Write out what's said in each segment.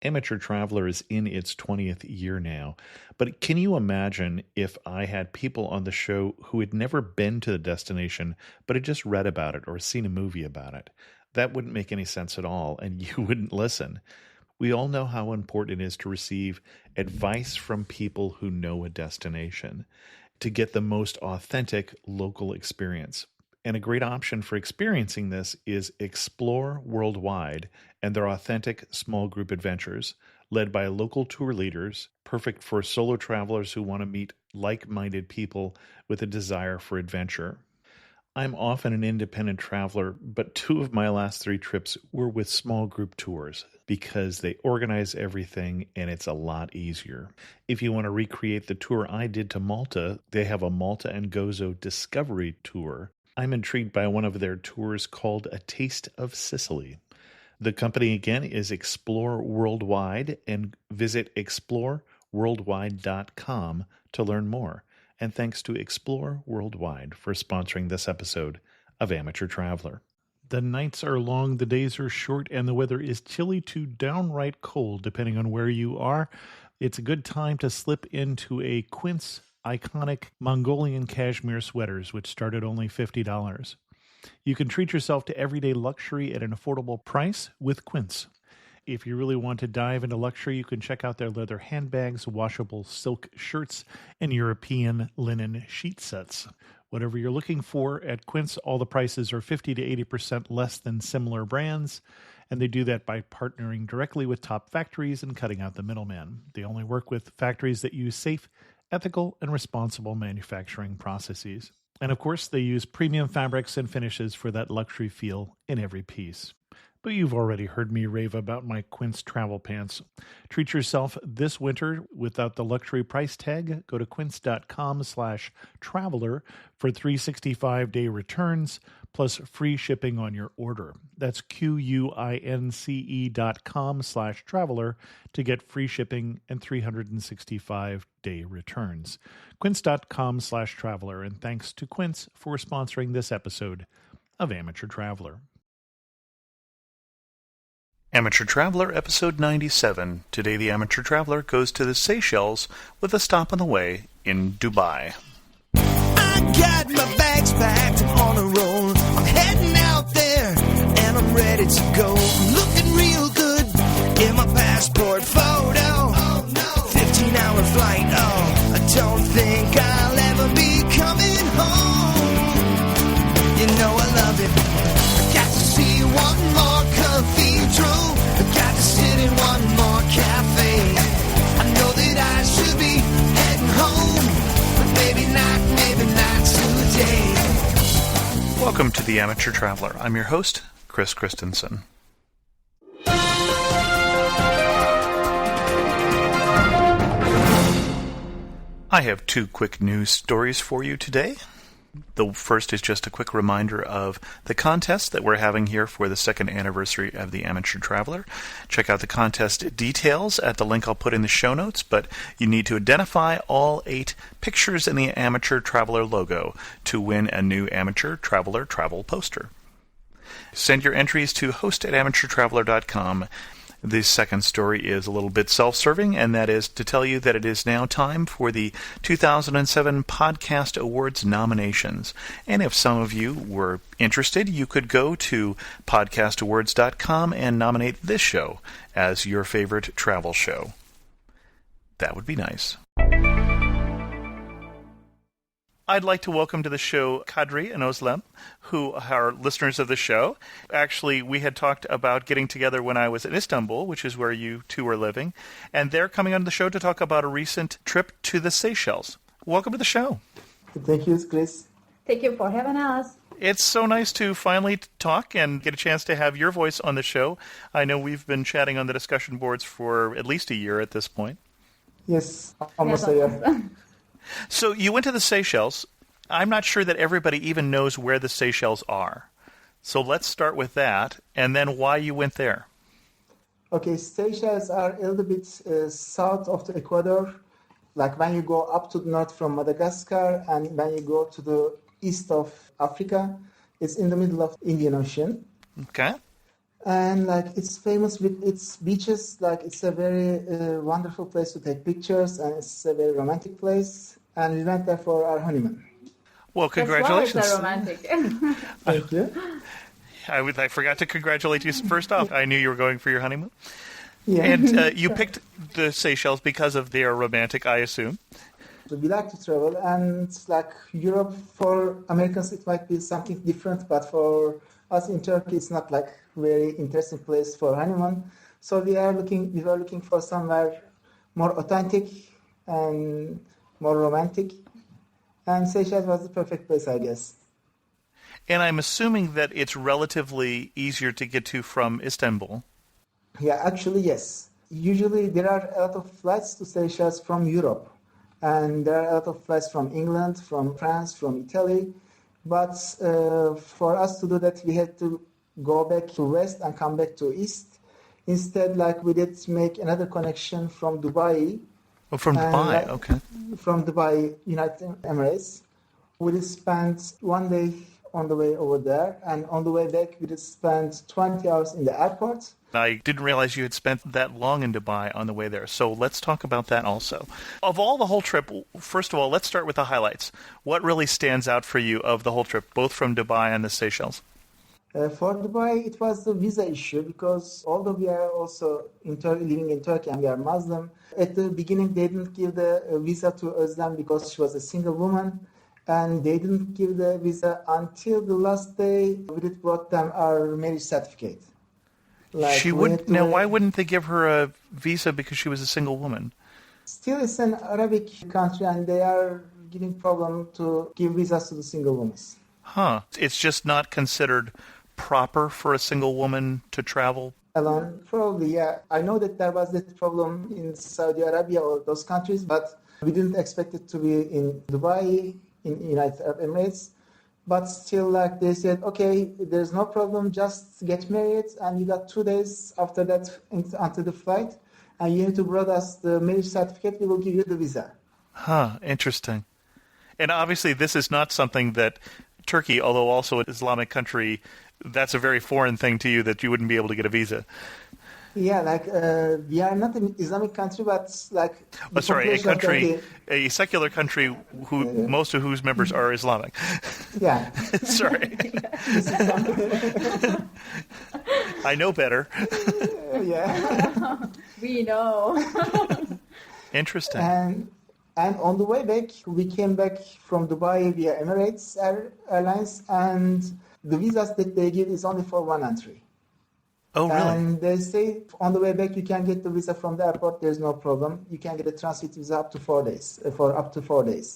Amateur Traveler is in its 20th year now, but can you imagine if I had people on the show who had never been to the destination but had just read about it or seen a movie about it? That wouldn't make any sense at all, and you wouldn't listen. We all know how important it is to receive advice from people who know a destination to get the most authentic local experience. And a great option for experiencing this is Explore Worldwide and their authentic small group adventures, led by local tour leaders, perfect for solo travelers who want to meet like-minded people with a desire for adventure. I'm often an independent traveler, but 2 of my last 3 trips were with small group tours because they organize everything and it's a lot easier. If you want to recreate the tour I did to Malta, they have a Malta and Gozo Discovery Tour. I'm intrigued by one of their tours called A Taste of Sicily. The company again is Explore Worldwide, and visit exploreworldwide.com to learn more. And thanks to Explore Worldwide for sponsoring this episode of Amateur Traveler. The nights are long, the days are short, and the weather is chilly to downright cold depending on where you are. It's a good time to slip into a Quince iconic Mongolian cashmere sweaters, which start at only $50. You can treat yourself to everyday luxury at an affordable price with Quince. If you really want to dive into luxury, you can check out their leather handbags, washable silk shirts, and European linen sheet sets. Whatever you're looking for at Quince, all the prices are 50 to 80% less than similar brands, and they do that by partnering directly with top factories and cutting out the middleman. They only work with factories that use safe, ethical, and responsible manufacturing processes. And of course, they use premium fabrics and finishes for that luxury feel in every piece. But you've already heard me rave about my Quince travel pants. Treat yourself this winter without the luxury price tag. Go to quince.com/traveler for 365-day returns plus free shipping on your order. That's QUINCE.com/traveler to get free shipping and 365-day returns. Quince.com/traveler, and thanks to Quince for sponsoring this episode of Amateur Traveler. Amateur Traveler, episode 97. Today the Amateur Traveler goes to the Seychelles with a stop on the way in Dubai. I got my bags packed and on a roll. I'm heading out there and I'm ready to go. I'm looking real good in my passport photo. 15-hour flight, oh, I don't think I'll ever be coming home. You know I love it. I got to see one more cathedral. I got to sit in one more cafe. I know that I should be heading home, but maybe not today. Welcome to the Amateur Traveler. I'm your host, Chris Christensen. I have 2 quick news stories for you today. The first is just a quick reminder of the contest that we're having here for the 2nd anniversary of the Amateur Traveler. Check out the contest details at the link I'll put in the show notes, but you need to identify all 8 pictures in the Amateur Traveler logo to win a new Amateur Traveler travel poster. Send your entries to host@amateurtraveler.com. The second story is a little bit self-serving, and that is to tell you that it is now time for the 2007 Podcast Awards nominations. And if some of you were interested, you could go to podcastawards.com and nominate this show as your favorite travel show. That would be nice. I'd like to welcome to the show Kadri and Özlem, who are listeners of the show. Actually, we had talked about getting together when I was in Istanbul, which is where you two are living, and they're coming on the show to talk about a recent trip to the Seychelles. Welcome to the show. Thank you, Chris. Thank you for having us. It's so nice to finally talk and get a chance to have your voice on the show. I know we've been chatting on the discussion boards for at least a year at this point. Yes, almost a year. So you went to the Seychelles. I'm not sure that everybody even knows where the Seychelles are. So let's start with that, and then why you went there. Okay, Seychelles are a little bit south of the Ecuador. Like when you go up to the north from Madagascar and when you go to the east of Africa, it's in the middle of Indian Ocean. Okay. And like it's famous with its beaches. Like it's a very wonderful place to take pictures, and it's a very romantic place. And we went there for our honeymoon. Well, That's why it's congratulations. so romantic. Thank you. I forgot to congratulate you first off. I knew you were going for your honeymoon. Yeah. And you picked the Seychelles because of their romantic, I assume. We like to travel, and like Europe for Americans, it might be something different, but for us in Turkey, it's not like very interesting place for honeymoon. So we were looking for somewhere more authentic and more romantic, and Seychelles was the perfect place, I guess. And I'm assuming that it's relatively easier to get to from Istanbul. Yeah, actually, yes. Usually there are a lot of flights to Seychelles from Europe. And there are a lot of flights from England, from France, from Italy. But for us to do that, we had to go back to west and come back to east. Instead, like we did make another connection from Dubai. Oh, from Dubai, okay. From Dubai, United Emirates. We did spend 1 day on the way over there. And on the way back, we did spend 20 hours in the airport. I didn't realize you had spent that long in Dubai on the way there, so let's talk about that also. Of all the whole trip, first of all, let's start with the highlights. What really stands out for you of the whole trip, both from Dubai and the Seychelles? For Dubai, it was the visa issue because although we are also living in Turkey and we are Muslim, at the beginning they didn't give the visa to Özlem because she was a single woman. And they didn't give the visa until the last day we did brought them our marriage certificate. Like She would now. Why wouldn't they give her a visa because she was a single woman? Still, it's an Arabic country, and they are giving problem to give visas to the single women. Huh. It's just not considered proper for a single woman to travel? Alone, probably, yeah. I know that there was that problem in Saudi Arabia or those countries, but we didn't expect it to be in Dubai, in United Arab Emirates. But still, like they said, okay, there's no problem, just get married, and you got 2 days after that until the flight, and you need to bring us the marriage certificate, we will give you the visa. Huh, interesting. And obviously this is not something that Turkey, although also an Islamic country, that's a very foreign thing to you that you wouldn't be able to get a visa. Yeah, like we are not an Islamic country, but like a secular country who most of whose members are Islamic. Yeah. Sorry. I know better. Yeah. We know. Interesting. And on the way back, we came back from Dubai via Emirates Airlines, and the visas that they give is only for one entry. Oh, really? And they say on the way back you can get the visa from the airport. There's no problem. You can get a transit visa up to 4 days.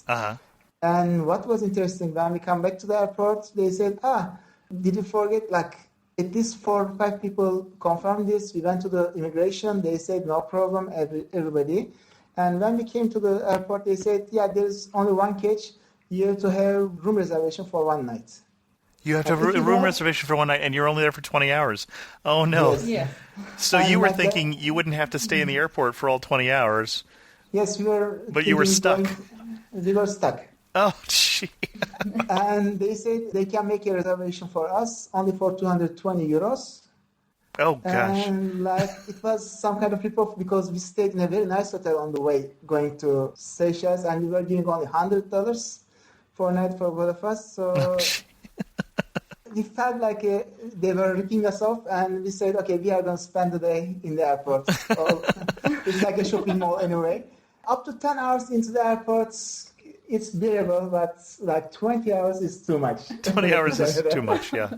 Uh-huh. And what was interesting, when we come back to the airport, they said, did you forget? Like at least 4 or 5 people confirmed this. We went to the immigration. They said no problem, everybody. And when we came to the airport, they said, yeah, there's only one catch. You have to have room reservation for one night. You have to have a room reservation for one night, and you're only there for 20 hours. Oh, no. Yes. Yeah. So you were thinking you wouldn't have to stay in the airport for all 20 hours. Yes, we were. But you were stuck. We were stuck. Oh, gee. And they said they can make a reservation for us only for 220 euros. Oh, gosh. And like it was some kind of rip-off because we stayed in a very nice hotel on the way going to Seychelles, and we were giving only $100 for a night for both of us. So we felt like they were ripping us off, and we said, okay, we are going to spend the day in the airport. It's like a shopping mall anyway. Up to 10 hours into the airport, it's bearable, but like 20 hours is too much. 20 hours is too much, yeah.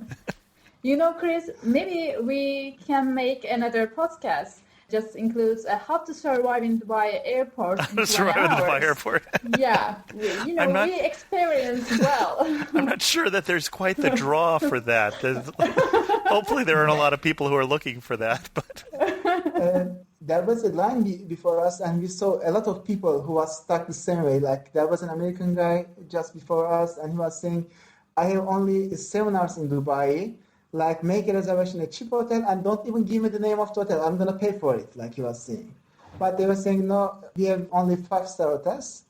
You know, Chris, maybe we can make another podcast. Just includes how to survive in Dubai airport. How to survive in Dubai airport. Yeah, we experience well. I'm not sure that there's quite the draw for that. Hopefully there aren't a lot of people who are looking for that. But there was a line before us, and we saw a lot of people who was stuck the same way. Like there was an American guy just before us, and he was saying, I have only 7 hours in Dubai. Like, make a reservation at a cheap hotel and don't even give me the name of the hotel. I'm going to pay for it, like he was saying. But they were saying, no, we have only 5-star hotels.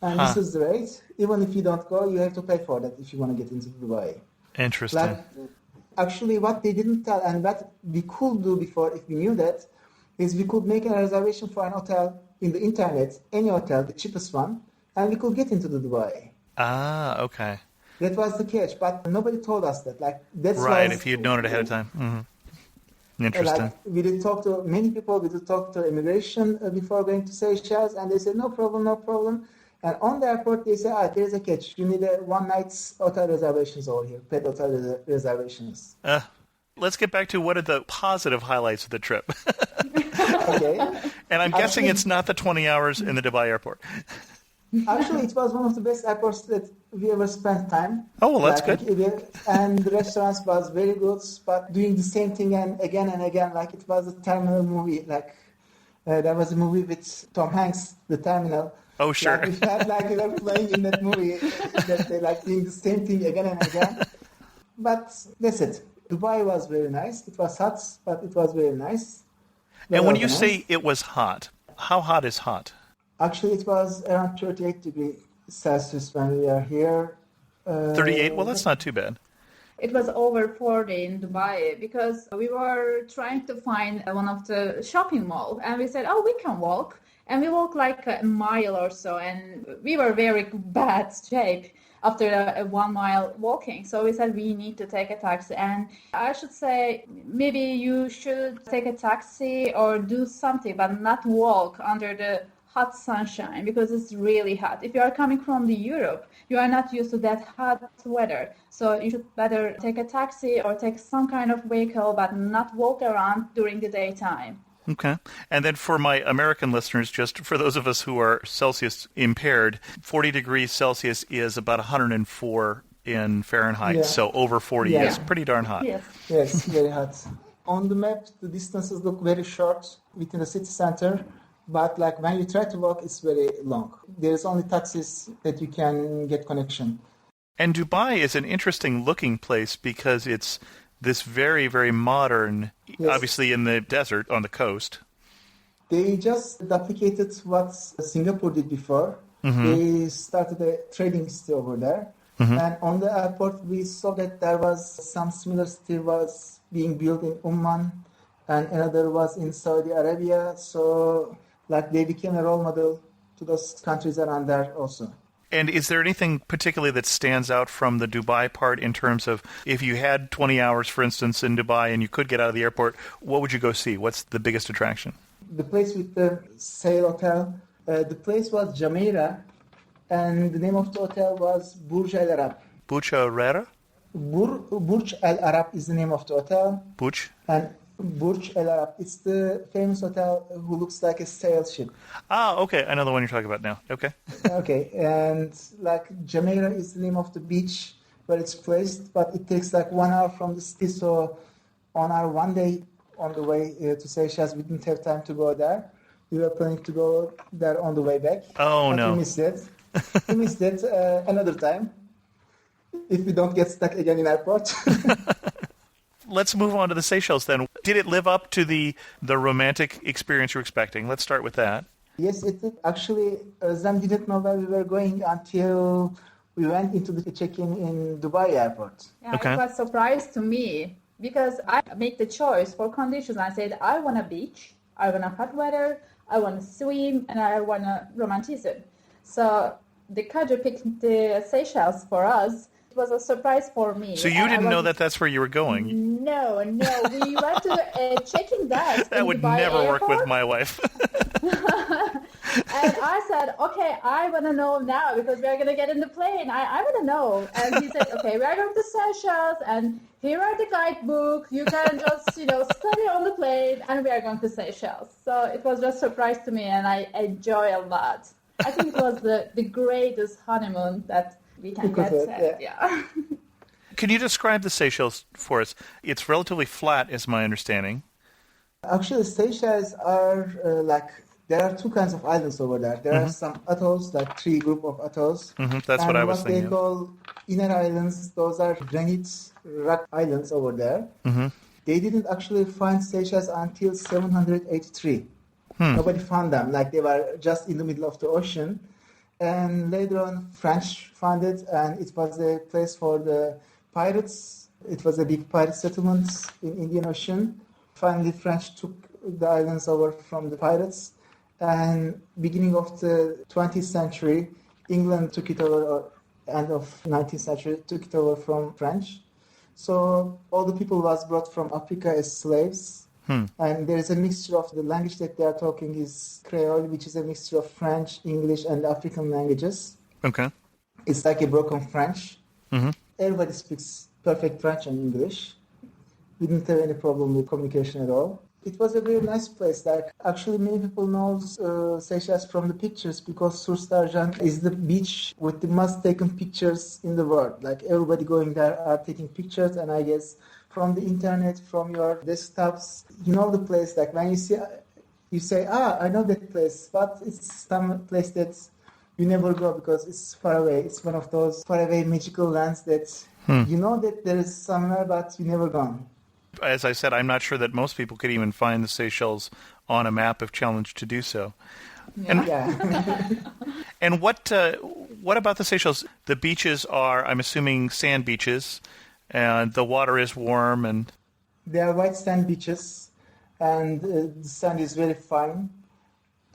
And this is the rate. Even if you don't go, you have to pay for that if you want to get into Dubai. Interesting. Actually, what they didn't tell and what we could do before if we knew that is we could make a reservation for an hotel in the internet, any hotel, the cheapest one, and we could get into the Dubai. Ah, okay. That was the catch, but nobody told us that. Like that's Right, was, if you'd known it ahead of time. Interesting. Like we did talk to many people. We did talk to immigration before going to Seychelles, and they said no problem, no problem. And on the airport, they said, there's a catch. You need a one night's hotel reservations over here, paid hotel reservations. Let's get back to what are the positive highlights of the trip. Okay. And I'm guessing it's not the 20 hours in the Dubai airport. Actually, it was one of the best airports that we ever spent time. Oh, well, that's good. And the restaurants was very good, but doing the same thing and again, like it was a terminal movie. Like there was a movie with Tom Hanks, The Terminal. Oh, sure. Like, we felt like we were playing in that movie, that they like doing the same thing again and again. But that's it. Dubai was very nice. It was hot, but it was very nice. And when you say it was hot, how hot is hot? Actually, it was around 38 degrees Celsius when we are here. 38? Well, that's not too bad. It was over 40 in Dubai because we were trying to find one of the shopping mall, and we said, we can walk. And we walked like a mile or so, and we were very bad shape after a 1 mile walking. So we said we need to take a taxi. And I should say maybe you should take a taxi or do something, but not walk under the hot sunshine because it's really hot. If you are coming from the Europe, you are not used to that hot weather. So you should better take a taxi or take some kind of vehicle, but not walk around during the daytime. Okay. And then for my American listeners, just for those of us who are Celsius impaired, 40 degrees Celsius is about 104 in Fahrenheit. Yeah. So over 40 is pretty darn hot. Yes, very hot. On the map, the distances look very short within the city center, but like when you try to walk, it's very long. There's only taxis that you can get connection. And Dubai is an interesting looking place because it's this very, very modern, obviously in the desert on the coast. They just duplicated what Singapore did before. They started a trading city over there. And on the airport, we saw that there was some similar city was being built in Oman and another was in Saudi Arabia. So like they became a role model to those countries around there also. And is there anything particularly that stands out from the Dubai part in terms of if you had 20 hours, for instance, in Dubai and you could get out of the airport, what would you go see? What's the biggest attraction? The place with the sail hotel, the place was Jumeirah, and the name of the hotel was Burj Al Arab. Burj Al Arab? Burj Al Arab is the name of the hotel. Burj? And Burj Al Arab, it's the famous hotel who looks like a sail ship. Ah, okay. I know the one you're talking about now. Okay. Okay, and like Jumeirah is the name of the beach where it's placed, but it takes like 1 hour from the city. So on our one day on the way to Seychelles, we didn't have time to go there. We were planning to go there on the way back. Oh, but no. We missed it. We missed it another time if we don't get stuck again in airport. Let's move on to the Seychelles then. Did it live up to the romantic experience you're expecting? Let's start with that. Yes, it did. Actually, Özlem didn't know where we were going until we went into the check-in in Dubai airport. Yeah, Okay. It was a surprise to me because I make the choice for conditions. I said, I want a beach, I want a hot weather, I want to swim, and I want a romanticism. So the country picked the Seychelles for us. It was a surprise for me. So you didn't know that that's where you were going? No. We went to check-in desk. That would Dubai never work airport. with my wife. And I said, okay, I want to know now because we are going to get in the plane. I want to know. And he said, okay, we are going to Seychelles and here are the guidebook. You can just, study on the plane and we are going to Seychelles. So it was just a surprise to me and I enjoy a lot. I think it was the greatest honeymoon that we can get. Yeah. Can you describe the Seychelles for us? It's relatively flat, is my understanding. Actually, Seychelles are there are two kinds of islands over there. There are some atolls, like 3 group of atolls. That's what I was thinking. And what they call inner islands, those are granite rock islands over there. They didn't actually find Seychelles until 783. Nobody found them, like they were just in the middle of the ocean. And later on, French found it, and it was a place for the pirates It was a big pirate settlement in Indian Ocean. Finally, French took the islands over from the pirates. And beginning of the 20th century, England took it over, or end of 19th century, took it over from French. So all the people was brought from Africa as slaves. And there is a mixture of the language that they are talking is Creole, which is a mixture of French, English, and African languages. Okay. It's like a broken French. Mm-hmm. Everybody speaks perfect French and English. We didn't have any problem with communication at all. It was a very nice place. Like, actually, many people know Seychelles from the pictures because Source d'Argent is the beach with the most taken pictures in the world. Like, everybody going there are taking pictures, and I guess from the internet, from your desktops, you know the place. Like, when you see, you say, I know that place, but it's some place that you never go because it's far away. It's one of those far away magical lands that you know that there is somewhere, but you never gone. As I said, I'm not sure that most people could even find the Seychelles on a map if challenged to do so. And what about the Seychelles? The beaches are, I'm assuming, sand beaches, and the water is warm, and they are white sand beaches, and the sand is very fine.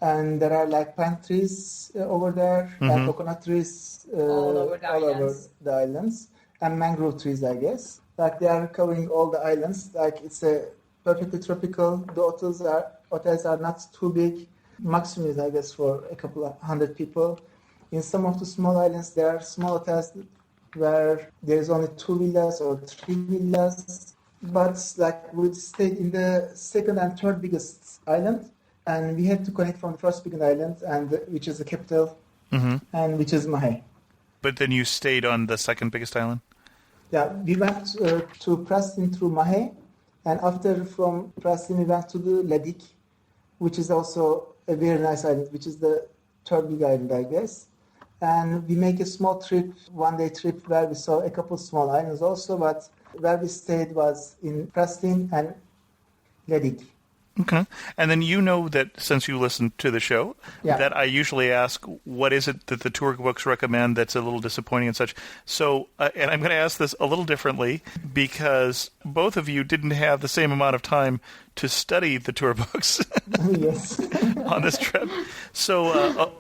And there are like pine trees over there, and coconut trees all over the islands, and mangrove trees, I guess. Like, they are covering all the islands. Like, it's a perfectly tropical. The hotels are not too big. Maximum is, I guess, for a couple of hundred people. In some of the small islands, there are small hotels where there is only 2 villas or 3 villas. But like, we stayed in the second and third biggest island, and we had to connect from the first biggest island, and which is the capital, and which is Mahé. But then you stayed on the second biggest island? Yeah, we went to Preston through Mahé, and after from Preston we went to the Ledik, which is also a very nice island, which is the third big island, I guess. And we make a small trip, one-day trip, where we saw a couple small islands also, but where we stayed was in Preston and Ledik. Okay. And then you know that, since you listen to the show, that I usually ask, what is it that the tour books recommend that's a little disappointing and such? So, and I'm going to ask this a little differently, because both of you didn't have the same amount of time to study the tour books on this trip. So,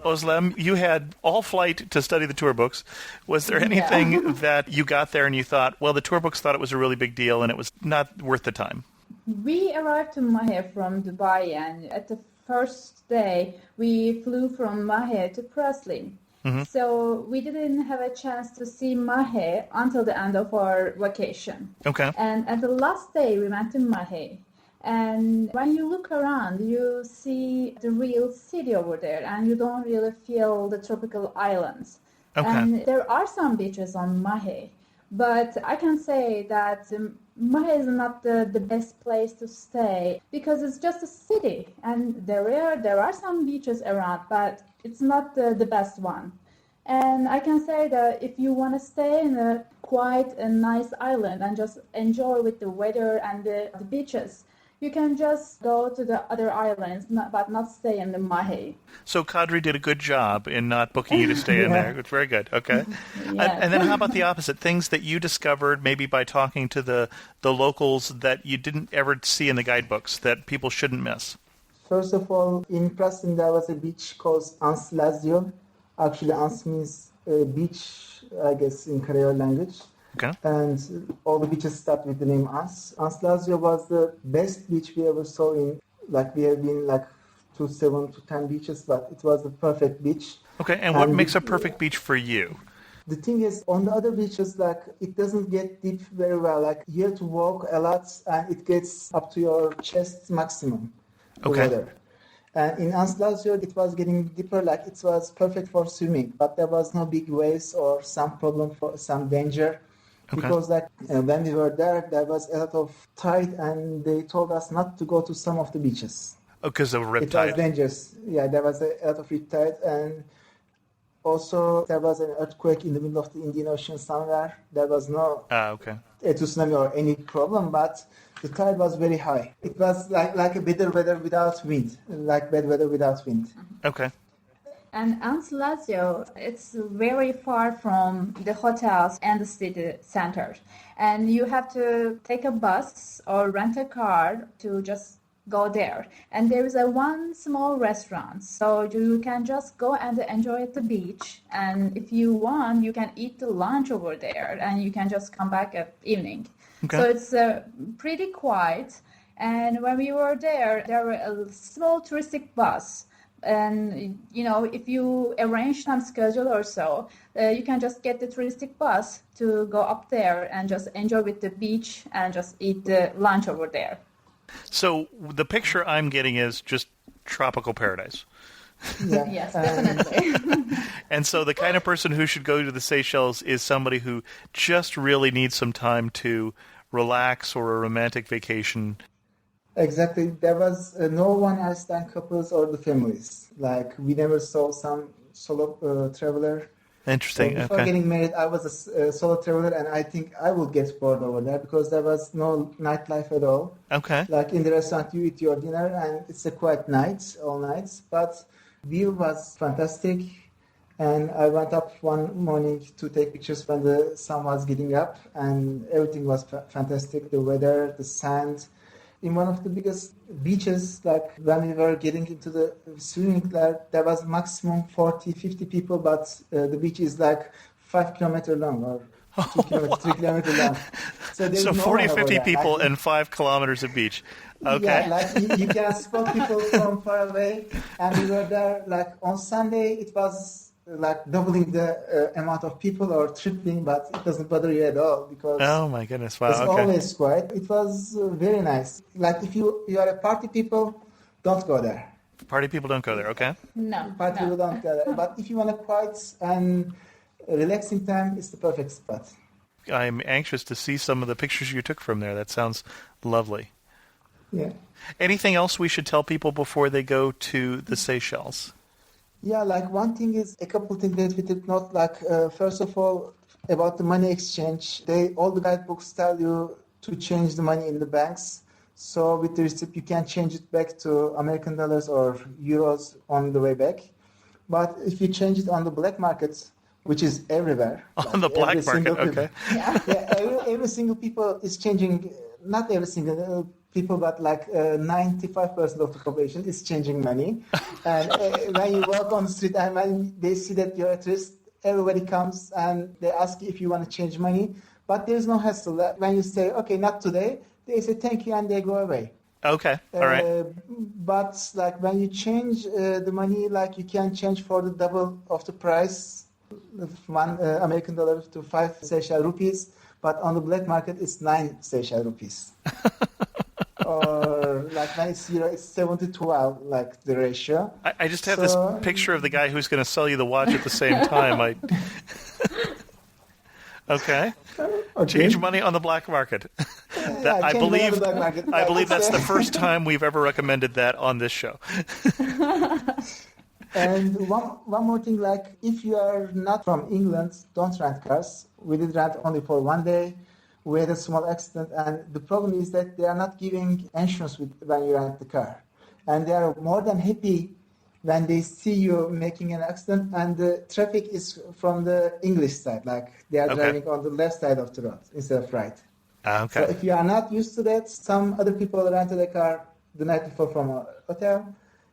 Özlem, you had all flight to study the tour books. Was there anything that you got there and you thought, well, the tour books thought it was a really big deal and it was not worth the time? We arrived to Mahé from Dubai, and at the first day, we flew from Mahé to Praslin. So we didn't have a chance to see Mahé until the end of our vacation. Okay. And at the last day, we went to Mahé. And when you look around, you see the real city over there, and you don't really feel the tropical islands. Okay. And there are some beaches on Mahé, but I can say that Mahé is not the best place to stay because it's just a city, and there are some beaches around, but it's not the best one. And I can say that if you want to stay in a quiet and nice island and just enjoy with the weather and the beaches, you can just go to the other islands, but not stay in the Mahé. So Kadri did a good job in not booking you to stay in there. It's very good. Okay. And then how about the opposite? Things that you discovered maybe by talking to the locals that you didn't ever see in the guidebooks that people shouldn't miss? First of all, in Preston there was a beach called Ans Lazio. Actually, Ans means beach, I guess, in Creole language. Okay. And all the beaches start with the name Ans. Ans Lazio was the best beach we ever saw in, like, we have been like to 7 to 10 beaches, but it was the perfect beach. Okay, and what makes a perfect beach for you? The thing is, on the other beaches, like, it doesn't get deep very well. Like, you have to walk a lot, and it gets up to your chest maximum. Okay. And in Ans Lazio, it was getting deeper, like it was perfect for swimming, but there was no big waves or some problem for some danger. Okay. Because like when we were there was a lot of tide, and they told us not to go to some of the beaches. Oh, because of riptide. It was dangerous. Yeah, there was a lot of riptide, and also there was an earthquake in the middle of the Indian Ocean somewhere. There was no a tsunami or any problem, but the tide was very high. It was like a better weather without wind, like bad weather without wind. Okay. And Anzalazio, it's very far from the hotels and the city center. And you have to take a bus or rent a car to just go there. And there is a one small restaurant. So you can just go and enjoy at the beach. And if you want, you can eat the lunch over there and you can just come back at evening. Okay. So it's pretty quiet. And when we were there were a small touristic bus. And, if you arrange some schedule or so, you can just get the touristic bus to go up there and just enjoy with the beach and just eat the lunch over there. So the picture I'm getting is just tropical paradise. Yeah. Yes, definitely. And so the kind of person who should go to the Seychelles is somebody who just really needs some time to relax or a romantic vacation. Exactly. There was no one else than couples or the families. Like, we never saw some solo traveler. Interesting. So before Okay. getting married, I was a solo traveler, and I think I would get bored over there because there was no nightlife at all. Okay. Like in the restaurant, you eat your dinner, and it's a quiet night, all nights. But view was fantastic, and I went up one morning to take pictures when the sun was getting up, and everything was fantastic. The weather, the sand. In one of the biggest beaches, like when we were getting into the swimming, there was maximum 40, 50 people, but the beach is like 5 kilometers long or 2 kilometers, 3 kilometers long. So, there's So no 40, one over 50 there. people Like, and 5 kilometers of beach. Okay. yeah, like you can spot people from far away. And we were there, like on Sunday, it was like doubling the amount of people or tripling, but it doesn't bother you at all because Oh my goodness! Wow. it's Okay. always quiet. It was very nice. Like if you are a party people, don't go there. Party people don't go there. Okay. No. Party people don't go there. But if you want a quiet and relaxing time, it's the perfect spot. I'm anxious to see some of the pictures you took from there. That sounds lovely. Yeah. Anything else we should tell people before they go to the Seychelles? Yeah, like one thing is a couple things that we did not like. First of all, about the money exchange, all the guidebooks tell you to change the money in the banks. So with the receipt, you can change it back to American dollars or euros on the way back. But if you change it on the black market, which is everywhere, On the like black every single market, people- okay. yeah, every single people is changing. Not every single people, but like 95% of the population is changing money. And when you walk on the street and when they see that you're a tourist, everybody comes and they ask you if you want to change money. But there's no hassle. When you say, okay, not today, they say thank you and they go away. Okay. All right. But like when you change the money, like you can change for the double of the price, one American dollar to 5 Seychelles rupees. But on the black market, it's 9 Seychelles rupees. Or like when it's euro, it's 7-12, like the ratio. I just have So- this picture of the guy who's going to sell you the watch at the same time. Okay. Change money on the black market. Yeah, I change money on believe. the black market. I believe that's the It's, first time we've ever recommended that on this show. And one more thing, like if you are not from England, don't rent cars. We did rent only for one day. We had a small accident, and the problem is that they are not giving insurance when you rent the car. And they are more than happy when they see you making an accident, and the traffic is from the English side, like they are Okay. driving on the left side of the road instead of right. Okay. So if you are not used to that, some other people rented a car the night before from a hotel,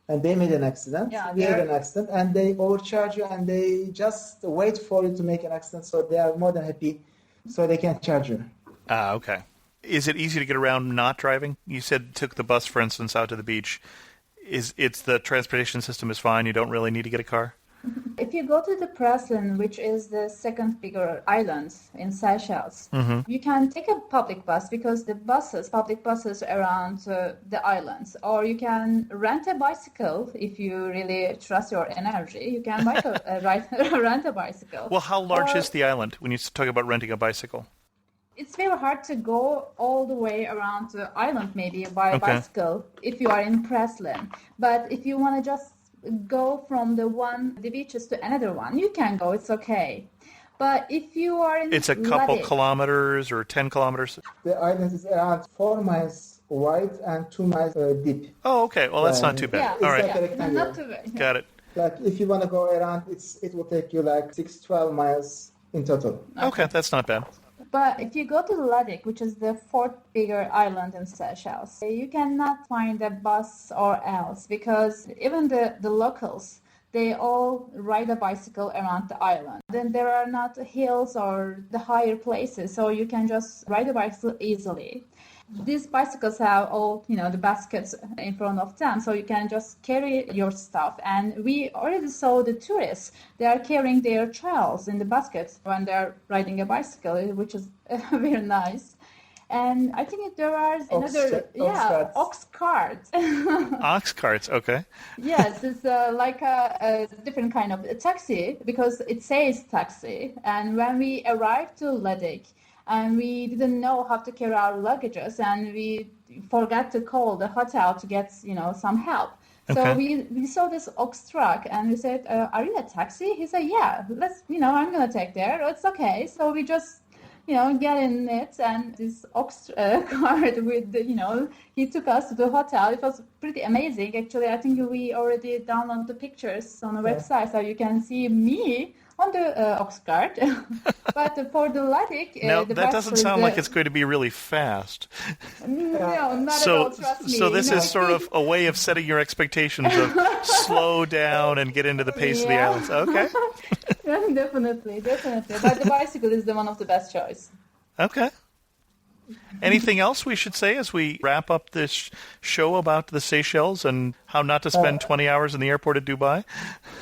and they made an accident. Yeah, we had they're- an accident, and they overcharge you, and they just wait for you to make an accident. So they are more than happy, so they can charge you. Okay. Is it easy to get around not driving? You said took the bus, for instance, out to the beach. It's the transportation system is fine. You don't really need to get a car. If you go to the Praslin, which is the second bigger island in Seychelles, you can take a public bus because the public buses around the islands, or you can rent a bicycle if you really trust your energy. You can rent a bicycle. Well, how large Or- is the island when you talk about renting a bicycle? It's very hard to go all the way around the island maybe by Okay. bicycle if you are in Praslin. But if you want to just go from the beaches to another one, you can go. It's okay. But if you are in It's a couple Lade- kilometers or 10 kilometers. The island is around 4 miles wide and 2 miles deep. Oh, okay. Well, that's not too bad. Yeah, All right. It's like a rectangle. not too bad. Got it. Like if you want to go around, it will take you like 6-12 miles in total. Okay, that's not bad. But if you go to Ladakh, which is the fourth bigger island in Seychelles, you cannot find a bus or else because even the locals, they all ride a bicycle around the island. Then there are not hills or the higher places, so you can just ride a bicycle easily. These bicycles have all, the baskets in front of them, so you can just carry your stuff. And we already saw the tourists. They are carrying their childs in the baskets when they are riding a bicycle, which is very nice. And I think there are ox carts. Ox carts, okay. Yes, it's like a different kind of taxi because it says taxi. And when we arrived to Ladakh, and we didn't know how to carry our luggages, and we forgot to call the hotel to get, some help. So Okay. we saw this ox truck, and we said, "Are you a taxi?" He said, "Yeah, let's, I'm gonna take there. It's okay." So we just, get in it, and this ox cart with, he took us to the hotel. It was pretty amazing, actually. I think we already downloaded the pictures on the website, so you can see me on the ox cart. But for the Ladakh, Now, the that bus doesn't was sound like it's going to be really fast. No, not at all. So, Trust me. so this is sort of a way of setting your expectations of slow down and get into the pace of the Yeah. islands. Okay. Definitely. But the bicycle is the one of the best choice. Okay. Anything else we should say as we wrap up this show about the Seychelles and how not to spend 20 hours in the airport at Dubai?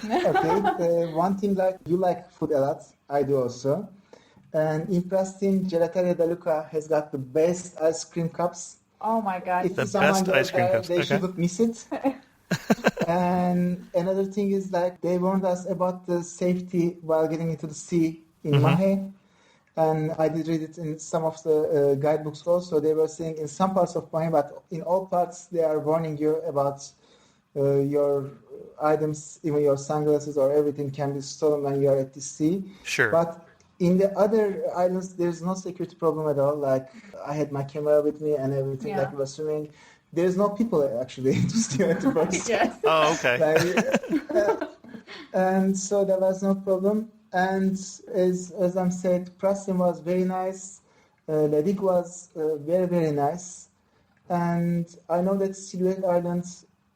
Okay, one thing, like you like food a lot, I do also. And in Preston, Gelateria De Luca has got the best ice cream cups. Oh my God. If The someone best goes ice cream there, cups, they okay. shouldn't miss it. And another thing is like they warned us about the safety while getting into the sea in Mahe. And I did read it in some of the guidebooks also. They were saying in some parts of Mahe, but in all parts they are warning you about your items, even your sunglasses or everything can be stolen when you are at the sea. Sure. But in the other islands, there's no security problem at all. Like I had my camera with me and everything, Yeah. like we were swimming. There's no people actually to steal at the first. Yes. Oh, okay. And so there was no problem. And as I'm said, Preston was very nice. Ledig was very, very nice. And I know that Silhouette Island,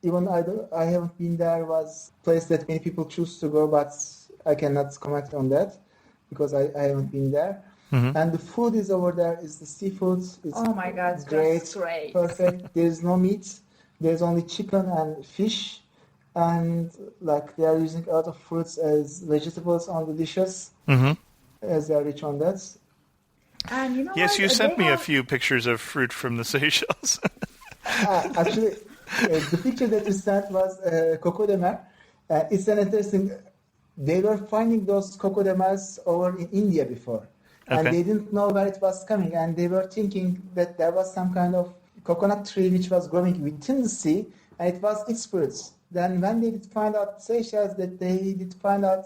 even I haven't been there, was a place that many people choose to go, but I cannot comment on that because I haven't been there. And the food is over there is the seafood. It's Oh my God, it's great, just great. perfect. There's no meat. There's only chicken and fish. And like they are using a lot of fruits as vegetables on the dishes, as they are rich on that. And you know Yes, what? you sent They me a have- few pictures of fruit from the Seychelles. Actually, the picture that you sent was coco de mer. It's an interesting. They were finding those coco de mers over in India before, and Okay. they didn't know where it was coming, and they were thinking that there was some kind of coconut tree which was growing within the sea, and it was its fruits. Then when they did find out Seychelles, that they did find out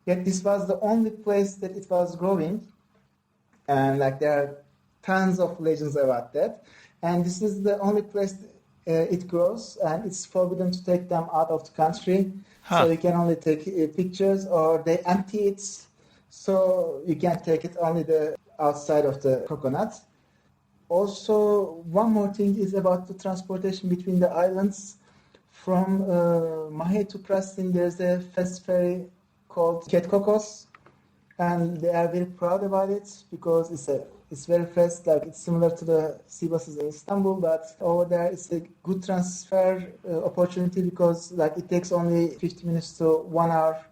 that this was the only place that it was growing, and like there are tons of legends about that. And this is the only place it grows, and it's forbidden to take them out of the country. Huh. So you can only take pictures, or they empty it, so you can take it only the outside of the coconut. Also, one more thing is about the transportation between the islands. From Mahe to Preston, there's a fast ferry called Ketkokos, and they are very proud about it because it's very fast. Like it's similar to the sea buses in Istanbul, but over there it's a good transfer opportunity because like it takes only 50 minutes to 1 hour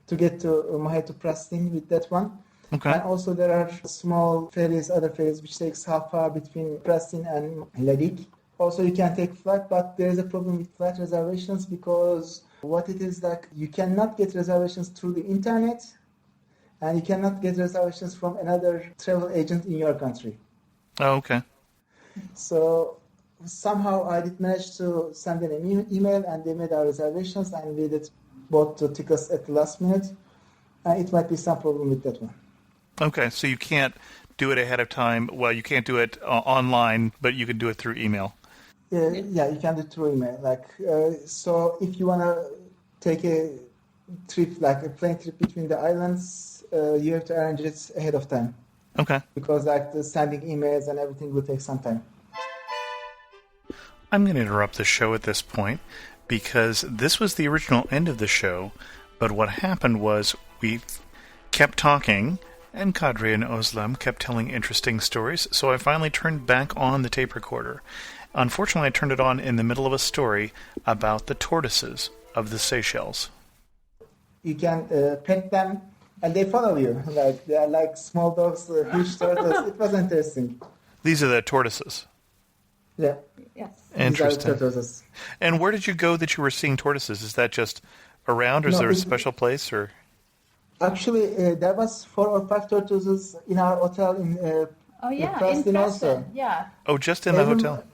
to get to Mahe to Preston with that one. Okay. And also there are small ferries, other ferries, which takes half hour between Preston and Ladakh. Also, you can take flight, but there is a problem with flight reservations because what it is like, you cannot get reservations through the internet, and you cannot get reservations from another travel agent in your country. Oh, okay. So somehow I did manage to send them an email, and they made our reservations, and we did bought the tickets at the last minute. It might be some problem with that one. Okay, so you can't do it ahead of time. Well, you can't do it online, but you can do it through email. Yeah, you can do through email. Like, so if you wanna take a trip, like a plane trip between the islands, you have to arrange it ahead of time. Okay. Because like the sending emails and everything will take some time. I'm going to interrupt the show at this point because this was the original end of the show, but what happened was we kept talking, and Kadri and Özlem kept telling interesting stories, so I finally turned back on the tape recorder. Unfortunately, I turned it on in the middle of a story about the tortoises of the Seychelles. You can pet them, and they follow you. Like they are like small dogs, huge turtles. It was interesting. These are the tortoises. Yeah. Yes. Interesting. These are tortoises. And where did you go that you were seeing tortoises? Is that just around, or is there a special place? Or actually, there was 4 or 5 tortoises in our hotel in In Preston also. Preston. Yeah. oh, just in the hotel.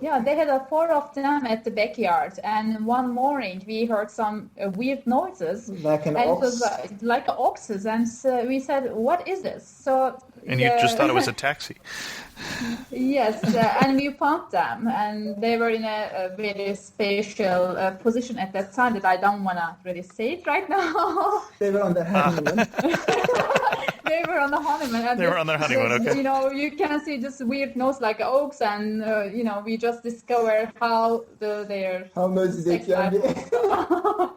Yeah, they had 4 of them at the backyard, and one morning we heard some weird noises, Like an and ox. it was like oxes, and so we said, "What is this?" So And you just thought it was a taxi. yes, and we pumped them, and they were in a very special position at that time that I don't want to really say it right now. They were on their honeymoon. They were on the honeymoon. And They were on their honeymoon, okay. You know, you can see this weird nose like oaks, and we just discovered how How noisy they sex can be. life.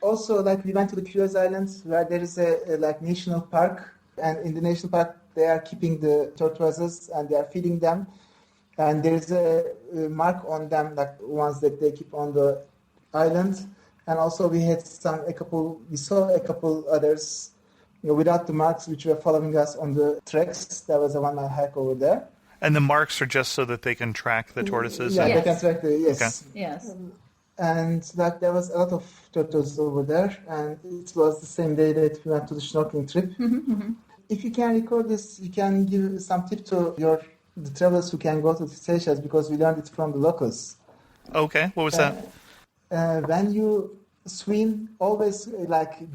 Also, like we went to the Curious Islands where there is a like national park, and in the national park they are keeping the tortoises and they are feeding them, and there is a mark on them, like ones that they keep on the island. And also we saw a couple others without the marks, which were following us on the tracks. There was a 1 mile hike over there. And the marks are just so that they can track the tortoises? Yeah, and- they can track yes. Okay. Yes. And like there was a lot of turtles over there, and it was the same day that we went to the snorkeling trip. If you can record this, you can give some tip to the travelers who can go to the Seychelles, because we learned it from the locals. Okay, what was that? When you swim, always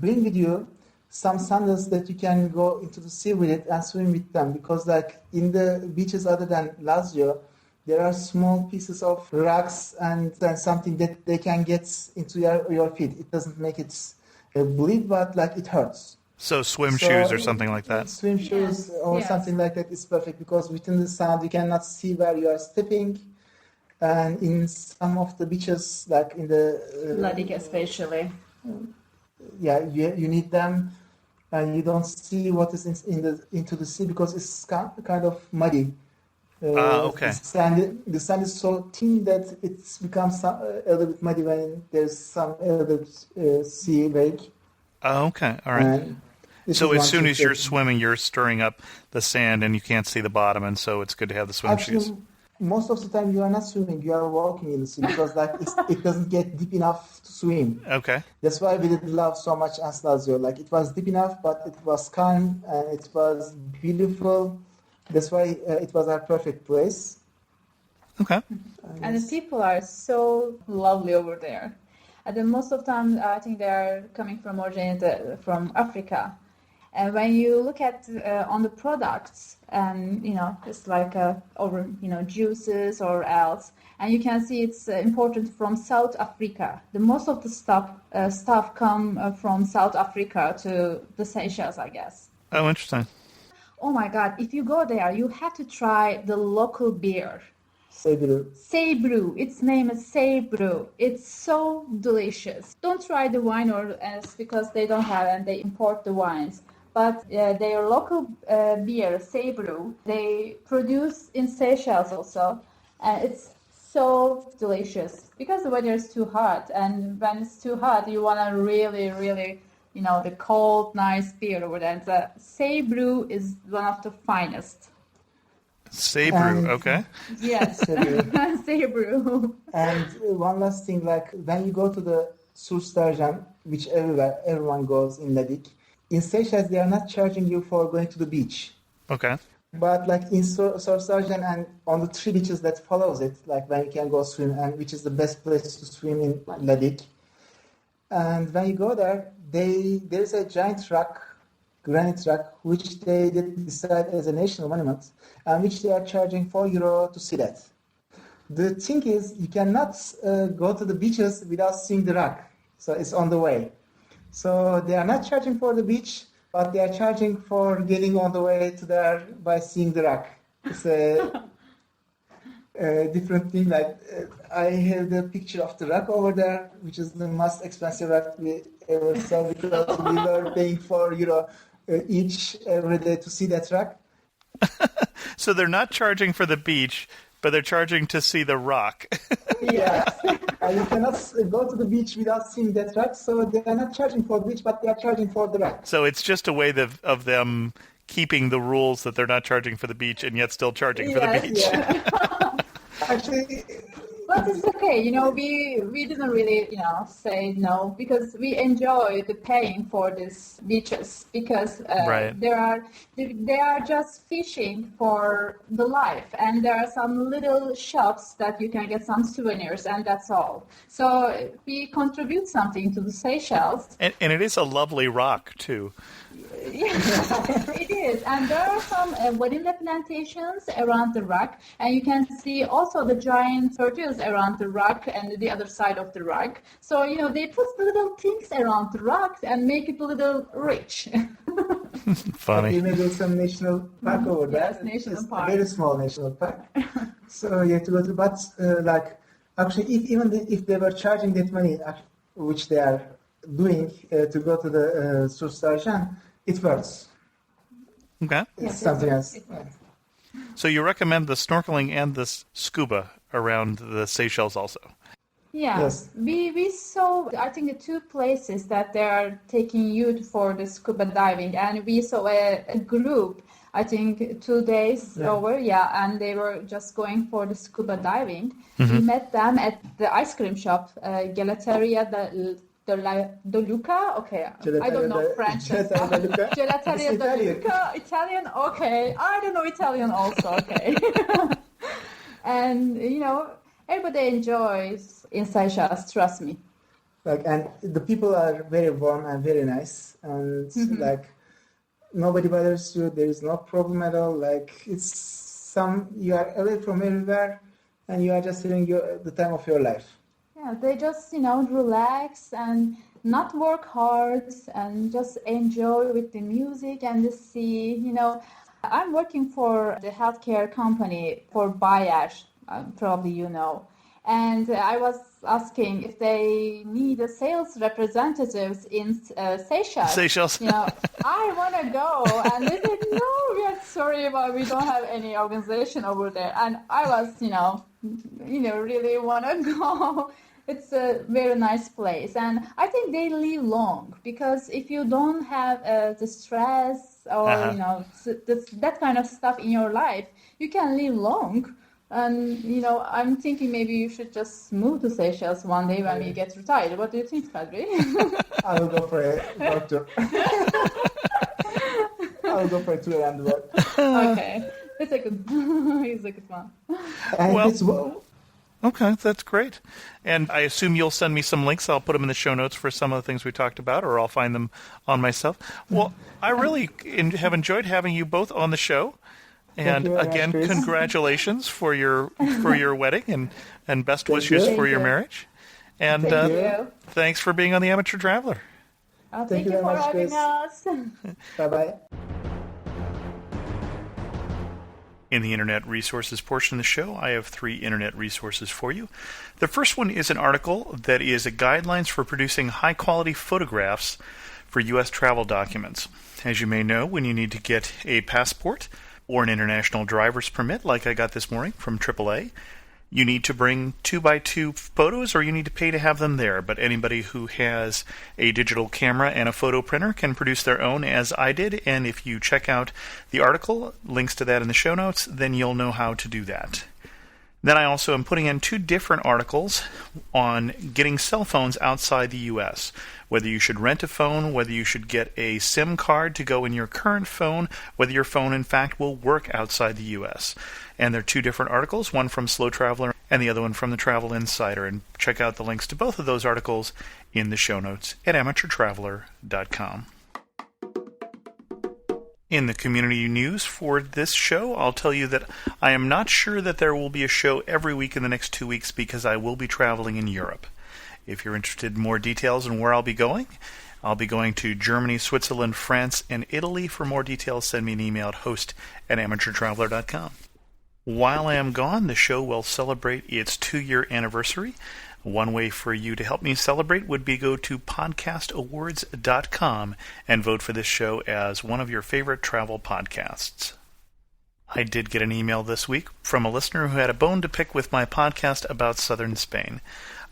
bring with you some sandals that you can go into the sea with it and swim with them, because like in the beaches other than Lazio, there are small pieces of rocks and something that they can get into your feet. It doesn't make it bleed, but like it hurts. So swim shoes or something like that? Swim shoes or Yes. something like that is perfect, because within the sand you cannot see where you are stepping. And in some of the beaches, like in the Ladik especially. you need them, and you don't see what is into the sea, because it's kind of muddy. Okay. The sand is so thin that it becomes a little bit muddy when there's some sea wake. Oh, okay, all right. So as soon as you're swimming, you're stirring up the sand and you can't see the bottom, and so it's good to have the swim shoes. Actually, most of the time you are not swimming, you are walking in the sea, because it doesn't get deep enough to swim. Okay. That's why we didn't love so much Anastasio. Like it was deep enough, but it was calm and it was beautiful. That's why it was our perfect place. Okay. And the people are so lovely over there. And then most of the time, I think they are coming from from Africa. And when you look at on the products, and it's like over juices or else, and you can see it's imported from South Africa. The most of the stuff come from South Africa to the Seychelles, I guess. Oh, interesting. Oh my God! If you go there, you have to try the local beer. Seybrew. Its name is Seybrew. It's so delicious. Don't try the wine or else, because they don't have, and they import the wines. But their local beer, Seybrew, they produce in Seychelles also, and it's so delicious, because the weather is too hot, and when it's too hot, you want to really, really, the cold, nice beer over there. And the Seybrew is one of the finest. Seybrew, okay. Yes, Seybrew. And one last thing, like when you go to the Surstarjan, which everyone goes in Ladik, in Seychelles they are not charging you for going to the beach. Okay. But like in Surstarjan and on the 3 beaches that follows it, like when you can go swim, and which is the best place to swim in Ladik. And when you go there, there's a giant granite rock, which they decide as a national monument, and which they are charging €4 to see that. The thing is, you cannot go to the beaches without seeing the rock. So it's on the way. So they are not charging for the beach, but they are charging for getting on the way to there by seeing the rock. It's a different thing. Like I have the picture of the rock over there, which is the most expensive rock we ever saw because we were paying for each every day to see that rock. So they're not charging for the beach, but they're charging to see the rock. Yeah, and you cannot go to the beach without seeing that rock. So they are not charging for the beach, but they are charging for the rock. So it's just a way of them keeping the rules that they're not charging for the beach and yet still charging for the beach. Yeah. Actually, but it's okay. We didn't really, say no because we enjoy the paying for these beaches because Right. they are just fishing for the life, and there are some little shops that you can get some souvenirs, and that's all. So we contribute something to the Seychelles. And it is a lovely rock, too. Yeah, it is. And there are some vanilla plantations around the rock, and you can see also the giant tortoises around the rock and the other side of the rock. So, they put little things around the rock and make it a little rich. Funny. you may get some national park over there. Yes, national It's park. a very small national park. So you have to go to, but actually, if they were charging that money, which they are doing to go to the Sur Sarjan, it works. Okay. It's something else. So you recommend the snorkeling and the scuba around the Seychelles also? Yeah, Yes. we saw, I think, the two places that they are taking you for the scuba diving, and we saw a group, I think 2 days over, and they were just going for the scuba diving. We met them at the ice cream shop, Gelateria de Luca. Okay, I don't know French. Gelateria Gelateria de Luca, Italian. Okay, I don't know Italian also. Okay, and everybody enjoys in Seychelles. Trust me. And the people are very warm and very nice, and nobody bothers you. There is no problem at all. You are away from everywhere, and you are just having the time of your life. Yeah, they just, relax and not work hard and just enjoy with the music and the sea. I'm working for the healthcare company for Bayer, probably and I was asking if they need a sales representatives in Seychelles. Seychelles. I want to go, and they said, no, we are sorry, but we don't have any organization over there. And I was, really want to go. It's a very nice place, and I think they live long because if you don't have the stress or that kind of stuff in your life, you can live long. And I'm thinking maybe you should just move to Seychelles one day when we get retired. What do you think, Kadri? I will go for a work tour. I will go for a tour around the world. Okay, it's a good one. And Okay, that's great. And I assume you'll send me some links. I'll put them in the show notes for some of the things we talked about, or I'll find them on myself. Well, I really have enjoyed having you both on the show. And again, congratulations for your wedding and best wishes for your marriage. And thanks for being on the Amateur Traveler. Thank you for having us. Bye-bye. In the Internet Resources portion of the show, I have 3 Internet resources for you. The first one is an article that is guidelines for producing high-quality photographs for U.S. travel documents. As you may know, when you need to get a passport or an international driver's permit, like I got this morning from AAA, you need to bring 2x2 photos or you need to pay to have them there. But anybody who has a digital camera and a photo printer can produce their own, as I did. And if you check out the article, links to that in the show notes, then you'll know how to do that. Then I also am putting in 2 different articles on getting cell phones outside the U.S., whether you should rent a phone, whether you should get a SIM card to go in your current phone, whether your phone, in fact, will work outside the U.S. And they're 2 different articles, one from Slow Traveler and the other one from the Travel Insider. And check out the links to both of those articles in the show notes at amateurtraveler.com. In the community news for this show, I'll tell you that I am not sure that there will be a show every week in the next 2 weeks because I will be traveling in Europe. If you're interested in more details on where I'll be going to Germany, Switzerland, France, and Italy. For more details, send me an email at host@amateurtraveler.com. While I am gone, the show will celebrate its 2-year anniversary. One way for you to help me celebrate would be go to podcastawards.com and vote for this show as one of your favorite travel podcasts. I did get an email this week from a listener who had a bone to pick with my podcast about southern Spain.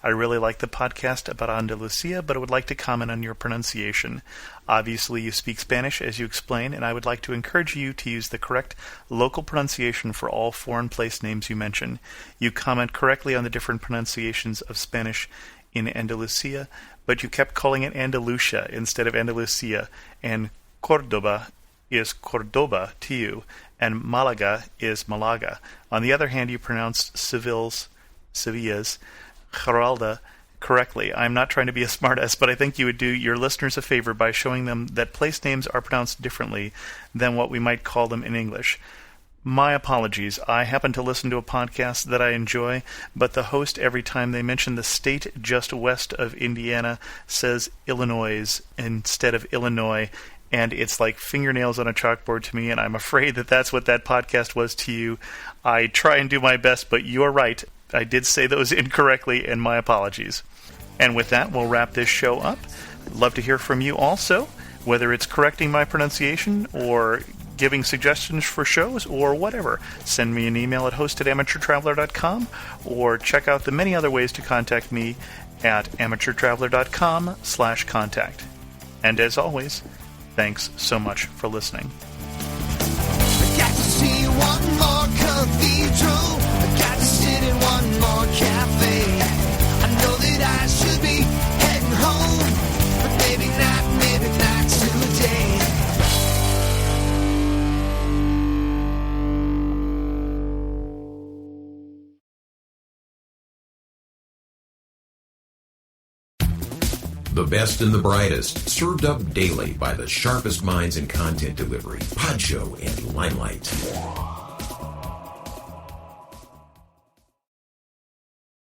I really like the podcast about Andalusia, but I would like to comment on your pronunciation. Obviously, you speak Spanish, as you explain, and I would like to encourage you to use the correct local pronunciation for all foreign place names you mention. You comment correctly on the different pronunciations of Spanish in Andalusia, but you kept calling it Andalusia instead of Andalusia, and Cordoba is Cordoba to you, and Malaga is Malaga. On the other hand, you pronounced Sevilla's Giralda correctly. I'm not trying to be a smartass, but I think you would do your listeners a favor by showing them that place names are pronounced differently than what we might call them in English. My apologies. I happen to listen to a podcast that I enjoy, but the host, every time they mention the state just west of Indiana, says Illinois instead of Illinois, and it's like fingernails on a chalkboard to me, and I'm afraid that that's what that podcast was to you. I try and do my best, but you're right. I did say those incorrectly, and my apologies. And with that, we'll wrap this show up. I'd love to hear from you also, whether it's correcting my pronunciation or giving suggestions for shows or whatever. Send me an email at host@amateurtraveler.com or check out the many other ways to contact me at amateurtraveler.com/contact. And as always, thanks so much for listening. I got to see one more cathedral. I got to sit in one more cafe. I know that I should be heading home, but maybe not today. The best and the brightest, served up daily by the sharpest minds in content delivery, Podshow and Limelight.